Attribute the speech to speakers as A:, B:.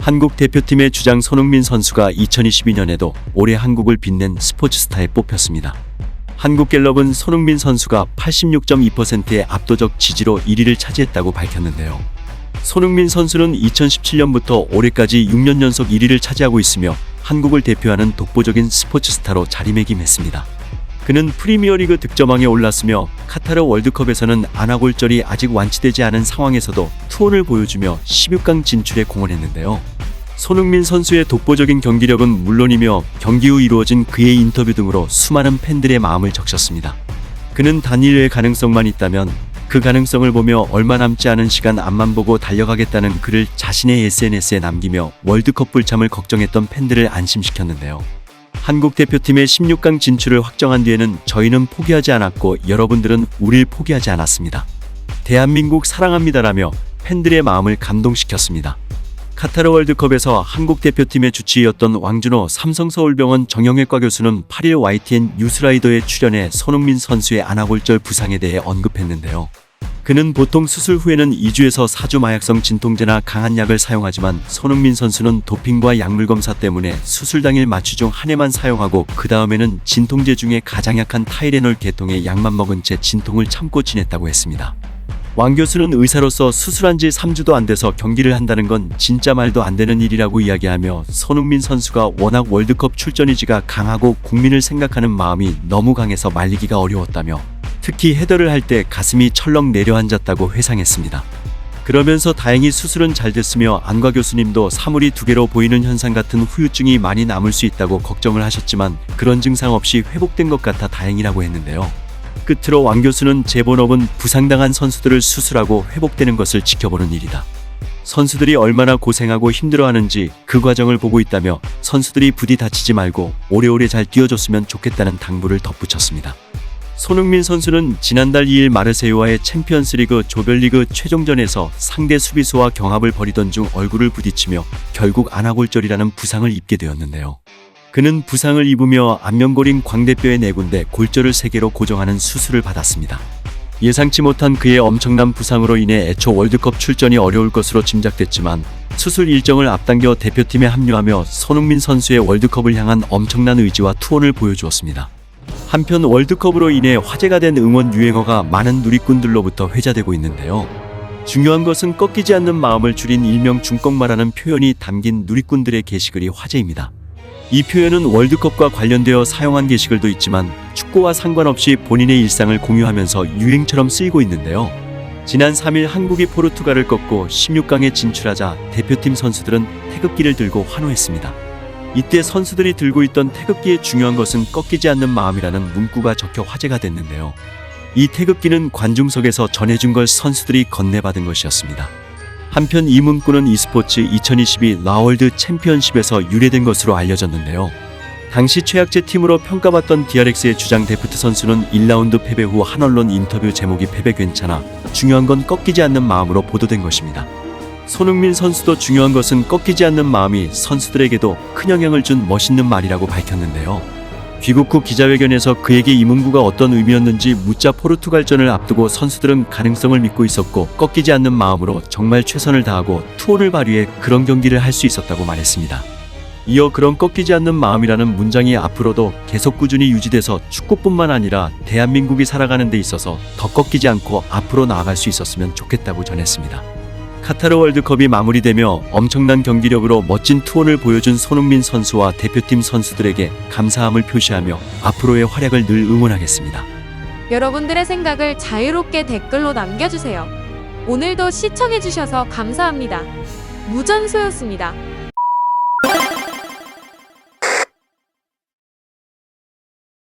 A: 한국 대표팀의 주장 손흥민 선수가 2022년에도 올해 한국을 빛낸 스포츠스타에 뽑혔습니다. 한국갤럽은 손흥민 선수가 86.2%의 압도적 지지로 1위를 차지했다고 밝혔는데요. 손흥민 선수는 2017년부터 올해까지 6년 연속 1위를 차지하고 있으며 한국을 대표하는 독보적인 스포츠스타로 자리매김했습니다. 그는 프리미어리그 득점왕에 올랐으며 카타르 월드컵에서는 안아골절이 아직 완치되지 않은 상황에서도 투혼을 보여주며 16강 진출에 공헌했는데요. 손흥민 선수의 독보적인 경기력은 물론이며 경기 후 이루어진 그의 인터뷰 등으로 수많은 팬들의 마음을 적셨습니다. 그는 단일의 가능성만 있다면 그 가능성을 보며 얼마 남지 않은 시간 앞만 보고 달려가겠다는 글을 자신의 SNS에 남기며 월드컵 불참을 걱정했던 팬들을 안심시켰는데요. 한국 대표팀의 16강 진출을 확정한 뒤에는 저희는 포기하지 않았고 여러분들은 우릴 포기하지 않았습니다. 대한민국 사랑합니다라며 팬들의 마음을 감동시켰습니다. 카타르 월드컵에서 한국 대표팀의 주치의였던 왕준호 삼성서울병원 정형외과 교수는 8일 YTN 뉴스라이더에 출연해 손흥민 선수의 안아골절 부상에 대해 언급했는데요. 그는 보통 수술 후에는 2주에서 4주 마약성 진통제나 강한 약을 사용하지만 손흥민 선수는 도핑과 약물 검사 때문에 수술 당일 마취 중 한 해만 사용하고 그 다음에는 진통제 중에 가장 약한 타이레놀 계통의 약만 먹은 채 진통을 참고 지냈다고 했습니다. 왕 교수는 의사로서 수술한 지 3주도 안 돼서 경기를 한다는 건 진짜 말도 안 되는 일이라고 이야기하며 손흥민 선수가 워낙 월드컵 출전 의지가 강하고 국민을 생각하는 마음이 너무 강해서 말리기가 어려웠다며 특히 헤더를 할 때 가슴이 철렁 내려앉았다고 회상했습니다. 그러면서 다행히 수술은 잘 됐으며 안과 교수님도 사물이 두 개로 보이는 현상 같은 후유증이 많이 남을 수 있다고 걱정을 하셨지만 그런 증상 없이 회복된 것 같아 다행이라고 했는데요. 끝으로 왕 교수는 제 본업은 부상당한 선수들을 수술하고 회복되는 것을 지켜보는 일이다. 선수들이 얼마나 고생하고 힘들어하는지 그 과정을 보고 있다며 선수들이 부디 다치지 말고 오래오래 잘 뛰어줬으면 좋겠다는 당부를 덧붙였습니다. 손흥민 선수는 지난달 2일 마르세유와의 챔피언스리그 조별리그 최종전에서 상대 수비수와 경합을 벌이던 중 얼굴을 부딪히며 결국 안아골절이라는 부상을 입게 되었는데요. 그는 부상을 입으며 안면골인 광대뼈의 4군데 골절을 3개로 고정하는 수술을 받았습니다. 예상치 못한 그의 엄청난 부상으로 인해 애초 월드컵 출전이 어려울 것으로 짐작됐지만 수술 일정을 앞당겨 대표팀에 합류하며 손흥민 선수의 월드컵을 향한 엄청난 의지와 투혼을 보여주었습니다. 한편 월드컵으로 인해 화제가 된 응원 유행어가 많은 누리꾼들로부터 회자되고 있는데요. 중요한 것은 꺾이지 않는 마음을 줄인 일명 중꺾마라는 표현이 담긴 누리꾼들의 게시글이 화제입니다. 이 표현은 월드컵과 관련되어 사용한 게시글도 있지만 축구와 상관없이 본인의 일상을 공유하면서 유행처럼 쓰이고 있는데요. 지난 3일 한국이 포르투갈을 꺾고 16강에 진출하자 대표팀 선수들은 태극기를 들고 환호했습니다. 이때 선수들이 들고 있던 태극기의 중요한 것은 꺾이지 않는 마음이라는 문구가 적혀 화제가 됐는데요. 이 태극기는 관중석에서 전해준 걸 선수들이 건네받은 것이었습니다. 한편 이 문구는 e스포츠 2022 라월드 챔피언십에서 유래된 것으로 알려졌는데요. 당시 최약체 팀으로 평가받던 DRX의 주장 데프트 선수는 1라운드 패배 후 한 언론 인터뷰 제목이 패배 괜찮아 중요한 건 꺾이지 않는 마음으로 보도된 것입니다. 손흥민 선수도 중요한 것은 꺾이지 않는 마음이 선수들에게도 큰 영향을 준 멋있는 말이라고 밝혔는데요. 귀국 후 기자회견에서 그에게 이 문구가 어떤 의미였는지 묻자 포르투갈전을 앞두고 선수들은 가능성을 믿고 있었고 꺾이지 않는 마음으로 정말 최선을 다하고 투혼을 발휘해 그런 경기를 할 수 있었다고 말했습니다. 이어 그런 꺾이지 않는 마음이라는 문장이 앞으로도 계속 꾸준히 유지돼서 축구뿐만 아니라 대한민국이 살아가는 데 있어서 더 꺾이지 않고 앞으로 나아갈 수 있었으면 좋겠다고 전했습니다. 카타르 월드컵이 마무리되며 엄청난 경기력으로 멋진 투혼을 보여준 손흥민 선수와 대표팀 선수들에게 감사함을 표시하며 앞으로의 활약을 늘 응원하겠습니다.
B: 여러분들의 생각을 자유롭게 댓글로 남겨주세요. 오늘도 시청해주셔서 감사합니다. 무전소였습니다.